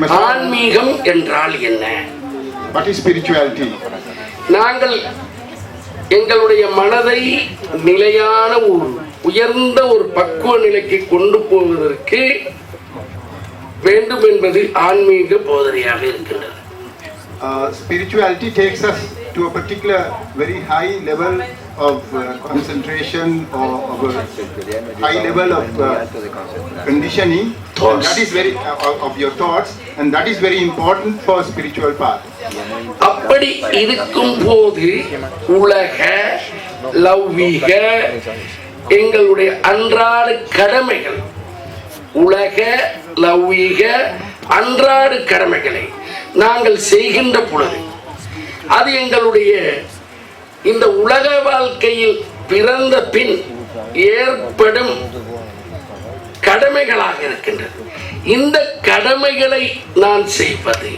ஆன்மீகம் என்றால் என்ன? What is spirituality? நாங்கள் எங்களுடைய மனதை நிலையான உயர்ந்த ஒரு பக்குவ நிலைக்கு கொண்டு போவதற்கு வேண்டும் என்பது ஆன்மீக போதனையாக இருக்கின்றது. Spirituality takes us to a particular very high level of concentration or of a high level of conditioning. And that is very of your thoughts, and that is very important for spiritual path. அப்படி இருக்கும் போது உலக லௌகீக எங்களுடைய அன்றாட கடமைகள், உலக லௌகீக அன்றாட கடமைகளை நாங்கள் செய்கின்ற பொழுது அது எங்களுடைய இந்த உலக வாழ்க்கையில் பிறந்த பின் ஏற்படும் கடமைகளாக இருக்கின்றது. இந்த கடமைகளை நான் செய்வது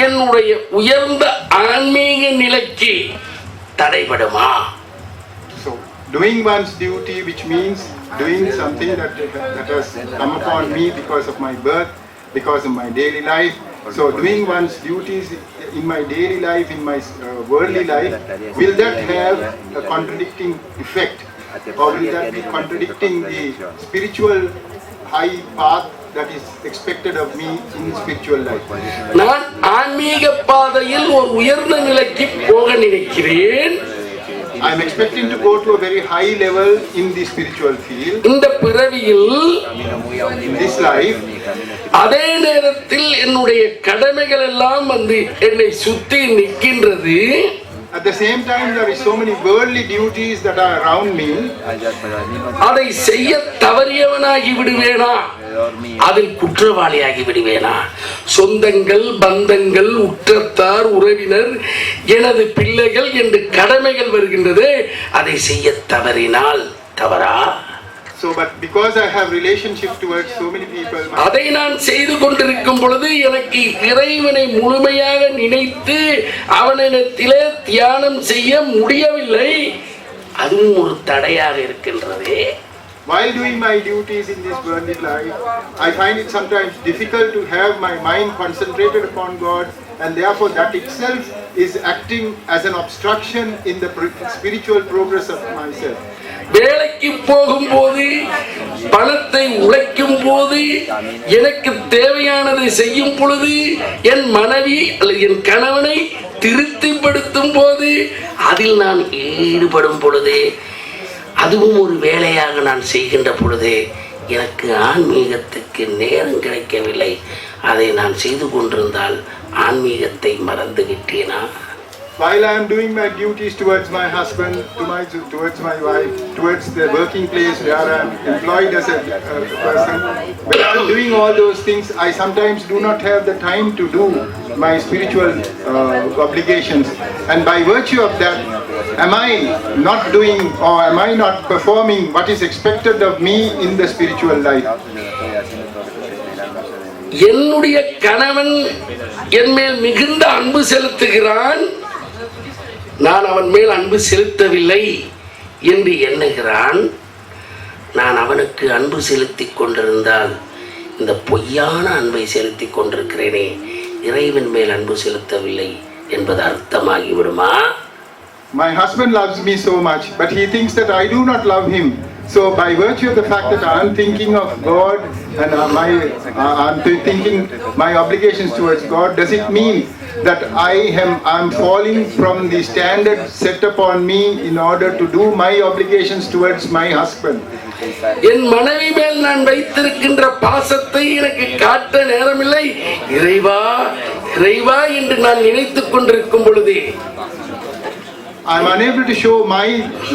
என்னுடைய உயர்ந்த ஆன்மீக நிலைக்கு தடைபடுமா? So doing one's duty, which means doing something that has come upon me because of my birth, because of my daily life. So doing one's duties in my daily life, in my worldly life, will that have a contradicting effect, or will that be contradicting the spiritual high path that is expected of me in spiritual life? நான் ஆன்மீக பாதையில் ஒரு உயர்ந்த நிலைக்கு போக நினைக்கிறேன். I am expecting to go to a very high level in the spiritual field. இந்த பிறவியில், in this life, அதே நேரத்தில் என்னுடைய கடமைகள் எல்லாம் வந்து என்னை சுத்தி நிற்கின்றது. At the same time, there is so many worldly duties that are around me. அதை செய்ய தவறியவனாகி விடுவேனா? அதில் குற்றவாளியாகி விடுவேனா? சொந்தங்கள், பந்தங்கள், உற்றத்தார், உறவினர், எனது பிள்ளைகள் என்று கடமைகள் வருகின்றது. அதை செய்ய தவறினால் தவறா? So, but because I have relationship towards so many people, அதை நான் செய்து கொண்டிருக்கும் பொழுது எனக்கு இறைவனை முழுமையாக நினைத்து அவனிடத்திலே தியானம் செய்ய முடியவில்லை. அதுவும் ஒரு தடையாக இருக்கின்றது. While doing my duties in this worldly life, I find it sometimes difficult to have my mind concentrated upon God, and therefore that itself is acting as an obstruction in the spiritual progress of myself. வேலைக்கு போகும்போது, பணத்தை உழைக்கும் போது, எனக்கு தேவையானதை செய்யும் பொழுது, என் மனைவி அல்லது என் கணவனை திருப்திப்படுத்தும் போது, அதில் நான் ஈடுபடும் பொழுது, அதுவும் ஒரு வேலையாக நான் செய்கின்ற பொழுது எனக்கு ஆன்மீகத்துக்கு நேரம் கிடைக்கவில்லை. அதை நான் செய்து கொண்டிருந்தால் ஆன்மீகத்தை மறந்து விட்டேனா? While I am doing my duties towards my husband, towards my wife, towards the working place where I am employed as a person, when I am doing all those things, I sometimes do not have the time to do my spiritual obligations. And by virtue of that, am I not doing or am I not performing what is expected of me in the spiritual life? என்னுடைய கணவன் என் மேல் மிகுந்த அன்பு செலுத்துகிறான், நான் அவன் மேல் அன்பு செலுத்தவில்லை என்று எண்ணுகிறான். நான் அவனுக்கு அன்பு செலுத்தி கொண்டிருந்தால் இந்த பொய்யான அன்பை செலுத்தி கொண்டிருக்கிறேனே, இறைவன் மேல் அன்பு செலுத்தவில்லை என்பது அர்த்தமாகிவிடுமா? My husband loves me so much, but he thinks that I do not love him. So by virtue of the fact that I am thinking of God and I'm thinking my obligations towards God, does it mean that I am falling from the standard set upon me in order to do my obligations towards my husband? என் மனைவி மேல் நான் வைத்திருக்கின்ற பாசத்தை எனக்கு காட்ட நேரமில்லை. இறைவா இறைவா என்று நான் நினைத்துக் கொண்டிருக்கும் பொழுதே I am unable to show my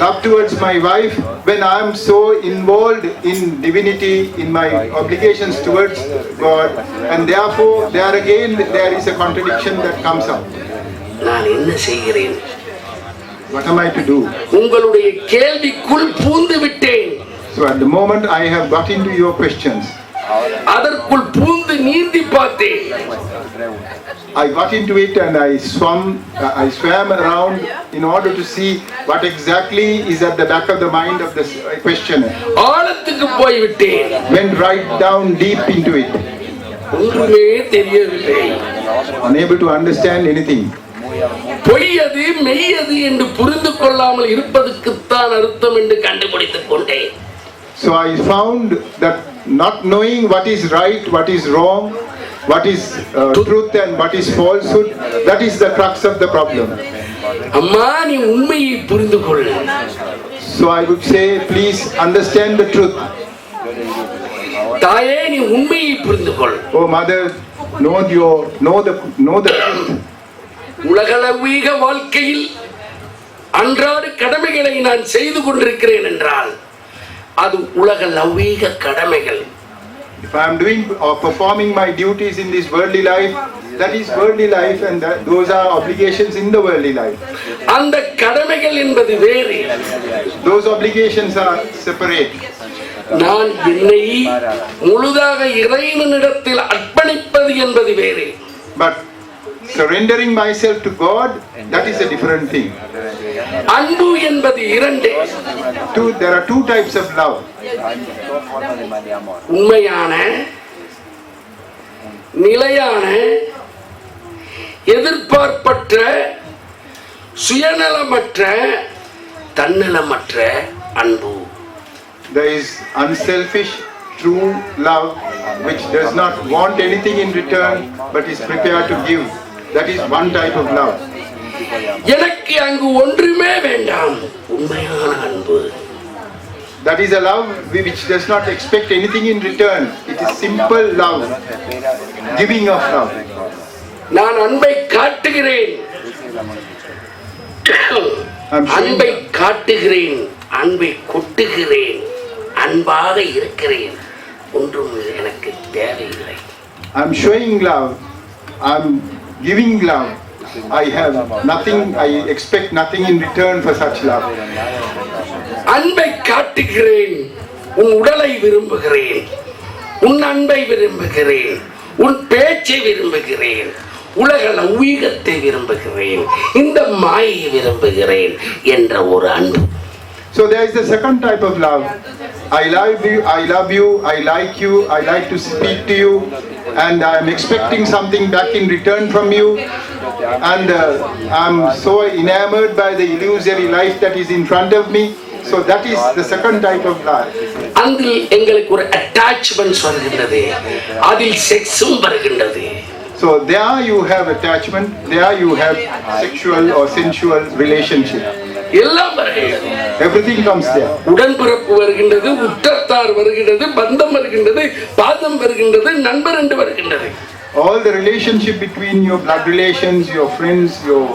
love towards my wife when I am so involved in divinity, in my obligations towards God, and therefore there is a contradiction that comes up. நான் என்ன செய்கிறேன்? What am I to do? உங்களுடைய கேள்விக்குள் பூந்து விட்டேன். So at the moment I have got into your questions. அதற்குள் பூந்து நீந்தி பார்த்தேன். I got into it and I swam around in order to see what exactly is at the back of the mind of the questioner. ஆழத்துக்கு போய் விட்டேன். Went right down deep into it. ஒன்றுமே தெரியவில்லை. unable to understand anything. பொய்யது மெய்யது என்று புரிந்து கொள்ளாமல் இருப்பதற்குத்தான் அர்த்தம் என்று கண்டுபிடித்துக் கொண்டேன். So I found that not knowing what is right, what is wrong, what is truth and what is falsehood, that is the crux of the problem. அம்மா நீ உண்மையை புரிந்து கொள். So I would say, please understand the truth. தாயே நீ உண்மையை புரிந்து கொள். Oh mother, know the truth. உலகளவீக வாழ்க்கையில் அன்றாட கடமைகளை நான் செய்து கொண்டிருக்கிறேன் என்றால் அது உலகளவீக கடமைகள். If I am doing or performing my duties in this worldly life, that is worldly life, and those are obligations in the worldly life. அந்த கடமைகள் என்பது வேறு. Those obligations are separate. நான் என்னை முழுதாக இறைவனிடத்தில் அர்ப்பணிப்பது என்பது வேறு. But surrendering myself to God, that is a different thing. அன்பு என்பது இரண்டு. There are two types of love. உண்மையான, நிலையான, எதிர்பார்ப்பற்ற, சுயநலமற்ற, தன்னலமற்ற அன்பு. There is unselfish, true love which does not want anything in return but is prepared to give. That is one type of love. எனக்கு அங்கு ஒன்றுமே வேண்டாம், உண்மையான அன்பு. That is a love which does not expect anything in return. It is simple love, giving of love. நான் அன்பை காட்டுகிறேன், அன்பை காட்டுகிறேன், அன்பை கொட்டுகிறேன், அன்பாக இருக்கிறேன், ஒன்றும் எனக்கு தேவையில்லை. I'm showing love, I'm giving love. I have nothing, I expect nothing in return for such love. அன்பை காட்டுகிறேன், உன் உடலை விரும்புகிறேன், உன் அன்பை விரும்புகிறேன், உன் பேச்சை விரும்புகிறேன், உலக லௌகீகத்தை விரும்புகிறேன், இந்த மாயை விரும்புகிறேன் என்ற ஒரு அன்பு. So there is the second type of love. I love you, I like you, I like to speak to you, and I am expecting something back in return from you, and I am so enamored by the illusory life that is in front of me. So that is the second type of love. அதில் எங்களுக்கு ஒரு attachment வருகின்றது, அதில் செக்ஸும் வருகின்றது. So there you have attachment, there you have sexual or sensual relationship. எல்லாம் வருகின்றது. Everything comes there. உடன்பிறப்பு வருகின்றது, உற்றத்தார் வருகின்றது, பந்தம் வருகின்றது, பாதம் வருகின்றது, நண்பர் என்று வருகின்றது. All the relationship between your blood relations, your friends, your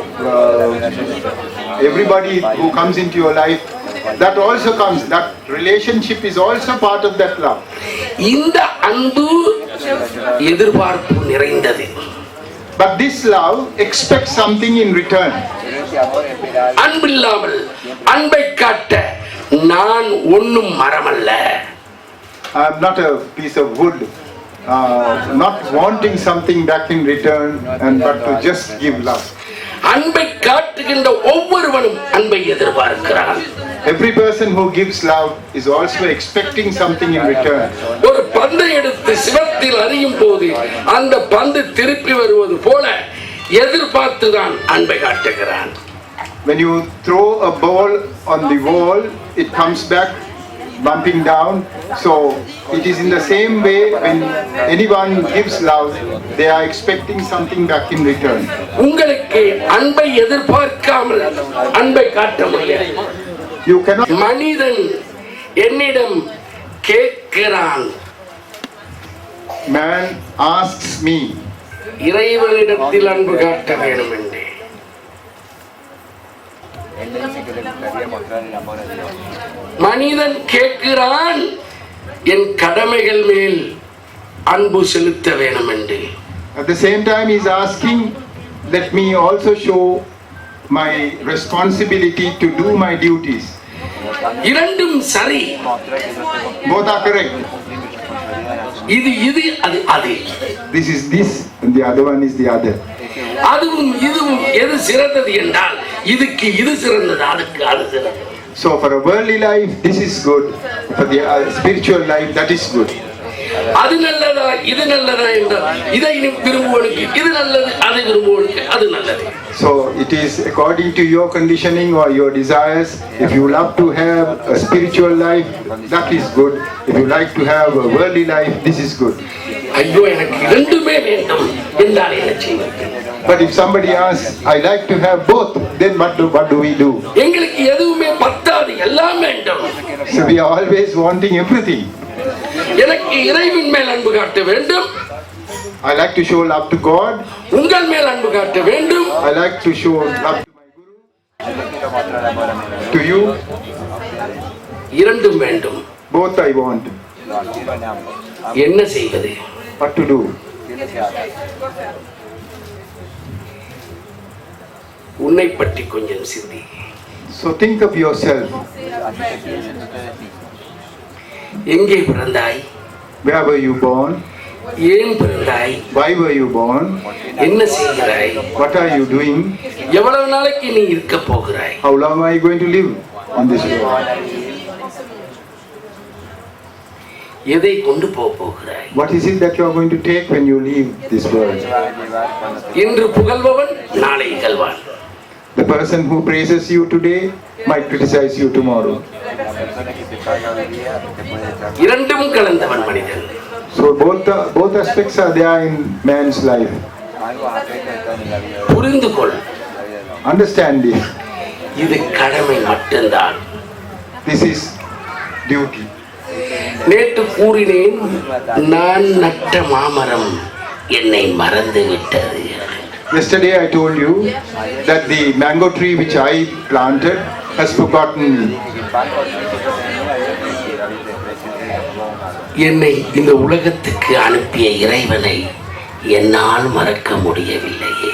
everybody who comes into your life, that also comes. That relationship is also part of that love. இந்த அன்பு எதிர்பார்ப்பு நிறைந்தது. But this love expects something in return. அன்பில்லாமல் அன்பை காட்ட நான் ஒன்றும் மரமல்ல. I am not a piece of wood, not wanting something back in return, but to just give love. அன்பை காட்டுகின்ற ஒவ்வொருவனும் அன்பை எதிர்பார்க்கிறான். Every person who gives love is also expecting something in return. ஒரு பந்தை எடுத்து சிவத்தில் அறியும் போது அந்த பந்து திருப்பி வருவது போல எதிர்பார்த்துதான் அன்பை காட்டுகிறான். When you throw a ball on the wall, it comes back bumping down. So it is in the same way when anyone gives love, they are expecting something back in return. உங்களுக்கு அன்பை எதிர்பார்க்காமல் அன்பை காட்ட முடியாது. You cannot. மனிதன் என்னிடம் கேட்கிறான், Man asks me. இறைவனிடத்தில் அன்பு காட்ட வேண்டும் என்று. மனிதன் கேட்கிறான், என் கடமைகள் மேல் அன்பு செலுத்த வேண்டும் என்று. At the same time he is asking, let me also show my responsibility to do my duties. இரண்டும் சரி. Both are correct. இது அது. This is this and the other one is the other. அதுவும் இதுவும் எது சிறந்தது என்றால் இதுக்கு இது சிறந்தது, அதுக்கு அது சிறந்தது. So for a worldly life this is good, for the spiritual life that is good. அது நல்லதா இது நல்லதா என்றால் இதை விரும்புவனுக்கு இது நல்லது, அதை விரும்புவனுக்கு அது நல்லது. So it is according to your conditioning or your desires. If you love to have a spiritual life, that is good. If you like to have a worldly life, this is good. ஐயோ எனக்கு இரண்டுமே வேண்டும் என்றால் என்ன செய்வது? But if somebody asks, I like to have both, then what do we do? எங்களுக்கு எதுவுமே பத்தாது, எல்லாம் வேண்டும். So we are always wanting everything. எனக்கு இறைவன் மேல் அன்பு காட்ட வேண்டும். I like to show love to God. உங்கள் மேல் அன்பு காட்ட வேண்டும். I like to show love to my Guru. To you. இரண்டும் வேண்டும். Both I want. என்ன செய்வது? What to do? உன்னை பற்றி கொஞ்சம் சிந்தி. So think of yourself. எங்கே பிறந்தாய்? Where were you born? ஏன் பிறந்தாய்? Why were you born? என்ன செய்கிறாய்? What are you doing? எவ்வளவு நாளைக்கு நீ இருக்க போகிறாய்? How long are you going to live on this world? எதை கொண்டு போகிறாய்? What is it that you are going to take when you leave this world? இன்று புகழ்பவன் நாளை இகழ்வான். The person who praises you today might criticize you tomorrow. இரண்டும் கலந்தவன் மனிதன். So both aspects are there in man's life. புரிந்து கொள். Understand this. இது கடமை மட்டும்தான். This is duty. நேற்று கூறினேன், நான் நட்ட மாமரம் என்னை மறந்து விட்டது. Yesterday I told you that the mango tree which I planted has forgotten me. என்னை இந்த உலகத்துக்கு அனுப்பிய இறைவனை என்னால் மறக்க முடியவில்லையே.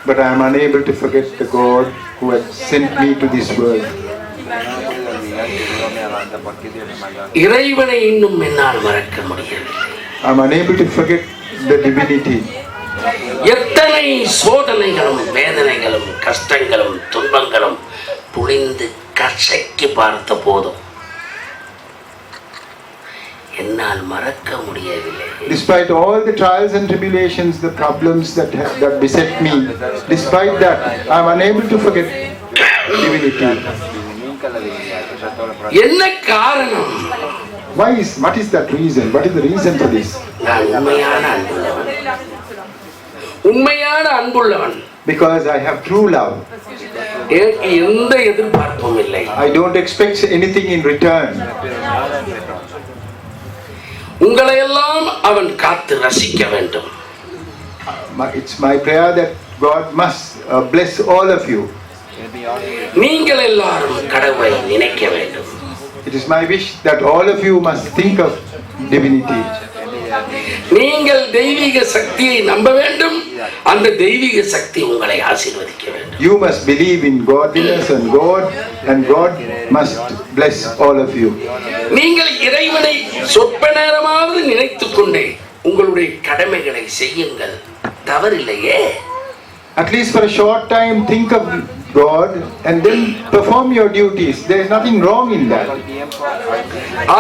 But I am unable to forget the God who has sent me to this world. இறைவனை இன்னும் என்னால் மறக்க முடியவில்லை. I am unable to forget the divinity. எத்தனை சோதனைகளும் வேதனைகளும் கஷ்டங்களும் துன்பங்களும் புளிந்து கசக்கி பார்த்த போதும் என்னால் மறக்க முடியவில்லை. Despite all the trials and tribulations, the problems that beset me, despite that, I am unable to forget divinity. என்ன காரணம்? What is that reason? What is the reason for this? நான் உண்மையான அன்புள்ளவன். உண்மையான அன்புள்ளவன். Because I have true love. எனக்கு எந்த எதிர்பார்ப்பும் இல்லை. I don't expect anything in return. உங்களை எல்லாம் அவன் காத்து ரசிக்க வேண்டும். It's my prayer that God must bless all of you. நீங்கள் எல்லாரும் கடவுளை நினைக்க வேண்டும். It is my wish that all of you must think of divinity. நீங்கள் தெய்வீக சக்தியை நம்ப வேண்டும். அந்த தெய்வீக சக்தி உங்களை ஆசீர்வதிக்க வேண்டும். You must believe in godliness and God must bless all of you. நீங்கள் இறைவனை சொற்ப நேரமாவது நினைத்துக் கொண்டே உங்களுடைய கடமைகளை செய்யுங்கள், தவறில்லையே. At least for a short time think of God and then perform your duties. There is nothing wrong in that.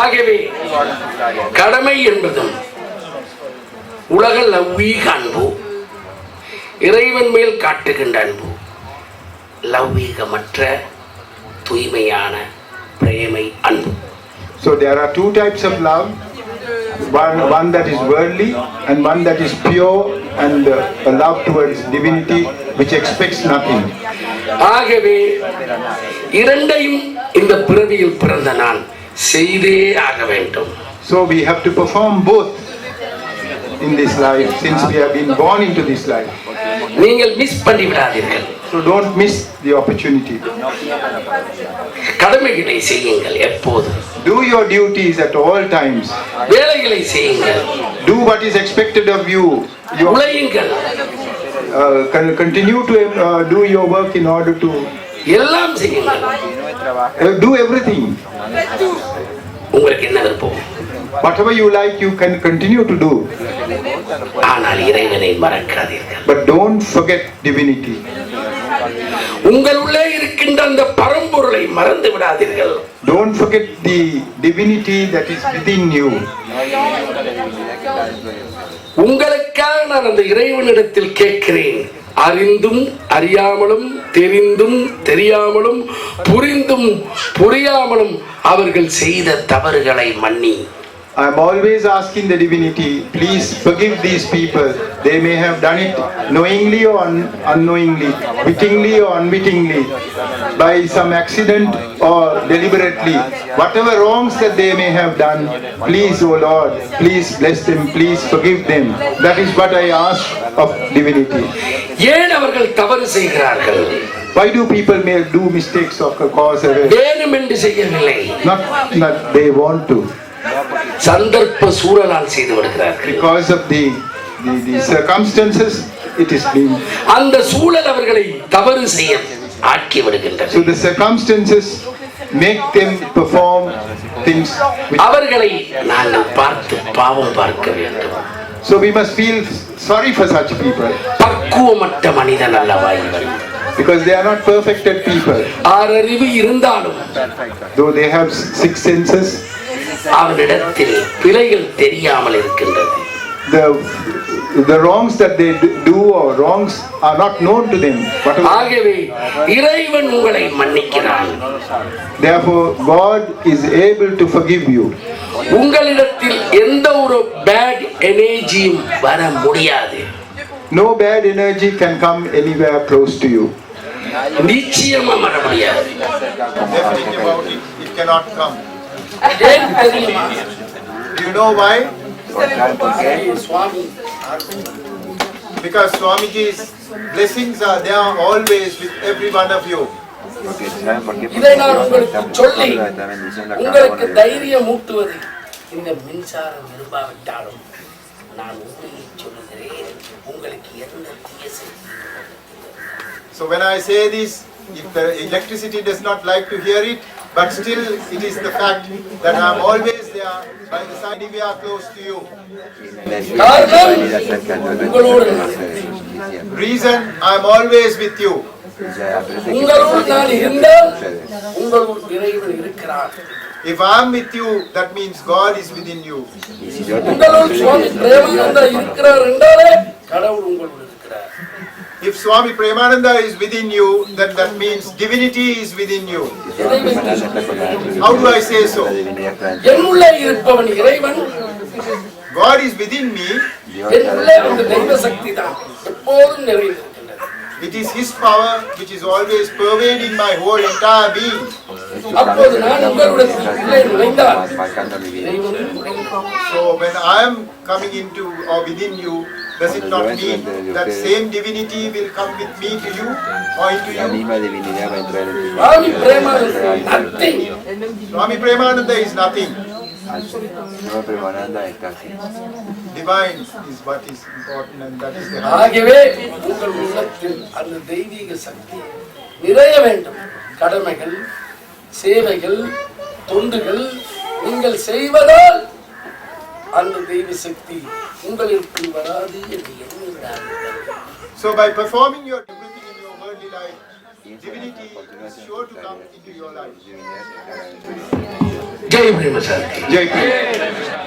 ஆகவே கடமை என்பதும் உலக லௌகீக அன்பு, இறைவன் மேல் காட்டுகின்ற அன்பு, லௌகீகமற்ற தூய்மையான பிரேமை அன்பு. So there are two types of love. One that is worldly and one that is pure and a love towards divinity which expects nothing. ஆகவே இரண்டையும் இந்த பிறவியில் பிறந்த நான் செய்தே ஆக வேண்டும். So we have to perform both in this life since we have been born into this life. நீங்கள் மிஸ் பண்ணி விடாதீர்கள். So don't miss the opportunity. கடமைகளை செய்யுங்கள் எப்போது. Do your duties at all times. வேலைகளை செய்யுங்கள். Do what is expected of you. உழையுங்கள். Continue to do your work in order to எல்லாம் செய்யுங்கள். do everything. உங்களுக்கு என்ன விருப்பம்? Whatever you like, you can continue to do. ஆனால் இறைவனை மறக்காதீர்கள். But don't forget divinity. உங்களுள்ளே இருக்கின்ற அந்த பரம்பொருளை மறந்து விடாதீர்கள். Don't forget the divinity that is within you. உங்களுக்காக நான் அந்த இறைவனிடத்தில் கேட்கிறேன். அறிந்தும் அறியாமலும் தெரிந்தும் தெரியாமலும் புரிந்தும் புரியாமலும் அவர்கள் செய்த தவறுகளை மன்னி. I am always asking the divinity, please forgive these people. They may have done it knowingly or unknowingly, wittingly or unwittingly, by some accident or deliberately. Whatever wrongs that they may have done, please, O Lord, please bless them, please forgive them. That is what I ask of divinity. ஏன் அவர்கள் தவறு செய்கிறார்கள்? Why do people may do mistakes of cause error? வேணுமென்று செய்யவில்லை. Not they want to. சந்தர்ப்ப சூழலால் செய்து வருகிறார்கள். Because of the circumstances, it is being. அந்த சூழல் அவர்களை தவறு செய்ய ஆக்கி விடுகின்றது. So the circumstances make them perform things. அவர்களை நாங்கள் பார்த்து பாவம் பார்க்க வேண்டும். So we must feel sorry for such people. பக்குவமற்ற மனிதன் அல்லவா இவன். Because they are not perfected people. ஆறறிவு இருந்தாலும் though they have six senses, அவனிடத்தில் பிழைகள் தெரியாமல் இருக்கின்றது. The wrongs that they do or wrongs are not known to them. ஆகவே இறைவன் உங்களை மன்னிக்கிறான். Therefore God is able to forgive you. உங்களிடத்தில் எந்த ஒரு பேட் எனர்ஜியும் வர முடியாது. No bad energy can come anywhere close to you. நிச்சயமா வர முடியாது. Definitely about it, it cannot come. Do you know why? Because Swamiji's blessings are there always with every one of you. இதை நான் உங்களுக்கு சொல்லி உங்களுக்கு தைரியம் ஊட்டுவது இந்த மின்சாரம் விரும்பாவிட்டாலும் நான் உண்மையை சொல்லுகிறேன். உங்களுக்கு எந்த தீய சக்தி. So when I say this, if the electricity does not like to hear it, but still it is the fact that I am always there by the side if we are close to you. Reason, I am always with you. உங்களோடு நான் இருந்தால் உங்களோடு இறைவன் இருக்கிறார். If I am with you, that means God is within you. உங்களோடு சுவாமி பிரேமானந்தா இருக்கிறார் என்றாலே கடவுள் உங்களோடு இருக்கிறார். If Swami Premananda is within you, then that means divinity is within you. How do I say so? என்னுள்ளே இருப்பவன் இறைவன். God is within me. என்னுள்ளே அந்த தெய்வ சக்தி தான் எப்போதும் நிறைந்திருக்கின்றது. It is His power which is always pervading my whole entire being. அப்போது நான் உங்களுடைய நுழைந்தால் so when I am coming into or within you, does it not mean that same divinity will come with me to you or into you? Swami Premananda is nothing. Divine is what is important, and that is the ஆகவே உங்கள் உள்ளத்தில் அந்த தெய்வீக சக்தி நிறைய வேண்டும். கடமைகள், சேவைகள், தொண்டுகள் நீங்கள் செய்வதால் அந்த தெய்வ சக்தி உங்களுக்கு வராது என்று எண்ணுகிறார்கள். So by performing your everything in your worldly life, divinity is sure to come into your life. Jai பிரேமசாந்தி. Jai Krishna.